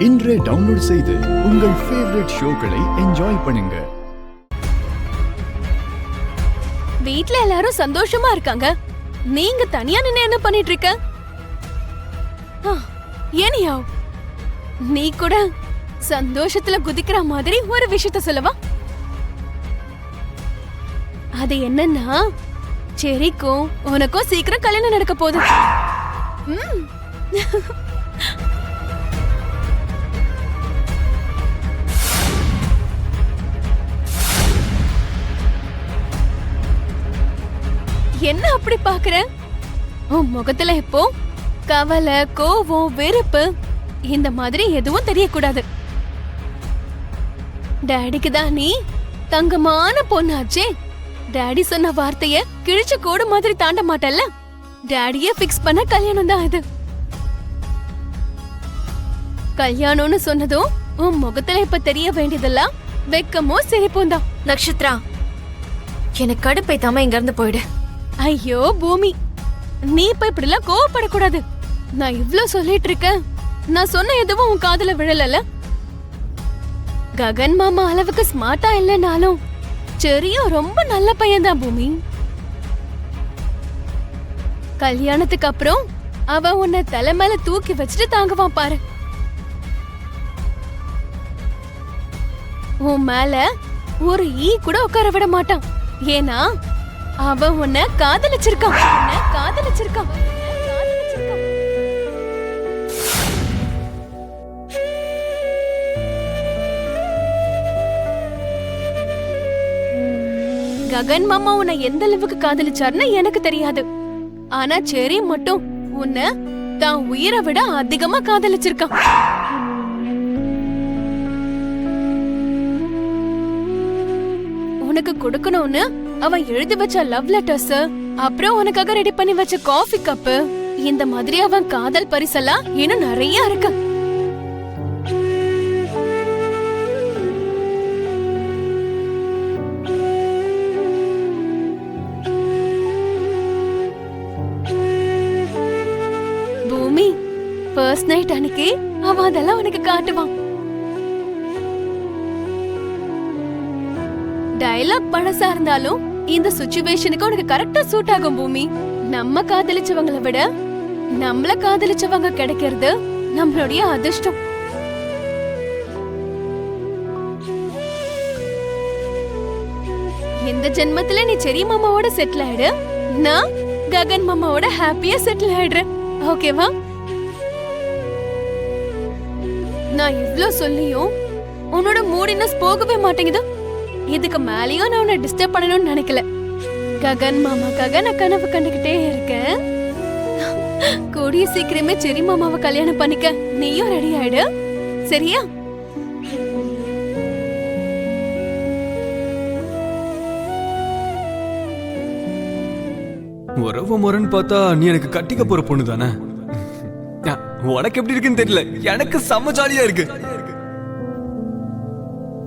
இன்றே டவுன்லோட் செய்து உங்கள் ஃபேவரட் ஷோக்களை என்ஜாய் பண்ணுங்க. வீட்ல எல்லாரும் சந்தோஷமா இருக்காங்க. நீங்க தனியா நின்னு என்ன பண்ணிட்டு இருக்க? ஏனியா, நீ கூட சந்தோஷத்துல குதிக்கிற மாதிரி ஒரு விஷயத்த சொல்லவா? அது என்னன்னா, செரிக்கும் உனக்கும் சீக்கிரம் கல்யாணம் நடக்க போகுது. என்ன அப்படி பாக்குற? உன் முகத்துல இப்போ கவலை, கோவம், வெறுப்பு இந்த மாதிரி எதுவும் தெரியக்கூடாது. டாடிக்கு தான் நீ தங்கமான பொண்ணாச்சே. டாடி சொன்ன வார்த்தைய கிழிச்ச கோடு மாதிரி தாண்ட மாட்டல்ல. டாடியே பிக்ஸ் பண்ண கல்யாணம் தான் இது. கல்யாணம்னு சொன்னதும் உன் முகத்துல இப்ப தெரிய வேண்டியதெல்லாம் வெக்கமோ சிரிப்பும் தான். நக்ஷத்ரா, எனக்கு கடுப்பைத்தாம இங்க இருந்து போயிடு. ஐயோ பூமி, நீ இப்ப இப்படி எல்லாம் கோவப்படக்கூடாது. நான் இவ்ளோ சொல்லிட்டு இருக்கேன், நான் சொன்ன எதுவும் உன் காதுல விழல. ககன் மாமா அளவுக்கு ஸ்மார்ட்டா இல்லைனாலும் செரியும் ரொம்ப நல்ல பையன்தான் பூமி. கல்யாணத்துக்கு அப்புறம் அவ உன்னை தலை மேல தூக்கி வச்சுட்டு தாங்குவான் பாரு. உன் மேல ஒரு ஈ கூட உட்கார விட மாட்டான். ஏன்னா அவ உன்னை காதலிச்சிருக்கான். ககன் மாமா உன்னை எந்த அளவுக்கு காதலிச்சாருன்னு எனக்கு தெரியாது. ஆனா செரி மட்டும் உன்னை தான் உயிரை விட அதிகமா காதலிச்சிருக்கான். உனக்கு கொடுக்கணும்னு அவன் எழுதி வச்ச லவ் லெட்டர்ஸ், அப்புறம் உனக்காக ரெடி பண்ணி வச்ச காஃபி கப்பு, இந்த மாதிரி அவன் காதல் பரிசெல்லாம் இன்னும் நிறைய இருக்கு. பூமி, ஃபர்ஸ்ட் நைட் அன்னைக்கு அவன் அதெல்லாம் உனக்கு காட்டுவான். டயலாக் பழசா இருந்தாலும் இந்த சிச்சுவேஷனுக்கு உனக்கு கரெக்டா சூட் ஆகும் பூமி. நம்ம காதலிச்சவங்களை விட நம்மள காதலிச்சவங்க கிடைக்கிறது நம்மளுடைய அதிர்ஷ்டம். இந்த ஜென்மத்துல நீ செரி மாமாவோட செட்டில் ஆயிடு, நான் ககன் மாமாவோட ஹாப்பியா செட்டில் ஆயிடுறேன். ஓகேவா? நான் இவ்ளோ சொல்லியும் உன்னோட மூடினஸ் போகவே மாட்டேங்குது. இதுக்கு மேலேயும் நான் உன்னை டிஸ்டர்ப் பண்ணணும்னு நினைக்கல. ககன் மாமாக்காக நான் கனவு கண்டுகிட்டே இருக்கேன். கூடிய சீக்கிரமே செரி மாமாவை கல்யாணம் பண்ணிக்க நீயும் ரெடி ஆயிடு, சரியா? உறவு முறைன்னு பார்த்தா நீ எனக்கு கட்டிக்க போற பொண்ணு தானே. உனக்கு எப்படி இருக்குன்னு தெரியல, எனக்கு செம்ம ஜாலியா இருக்கு.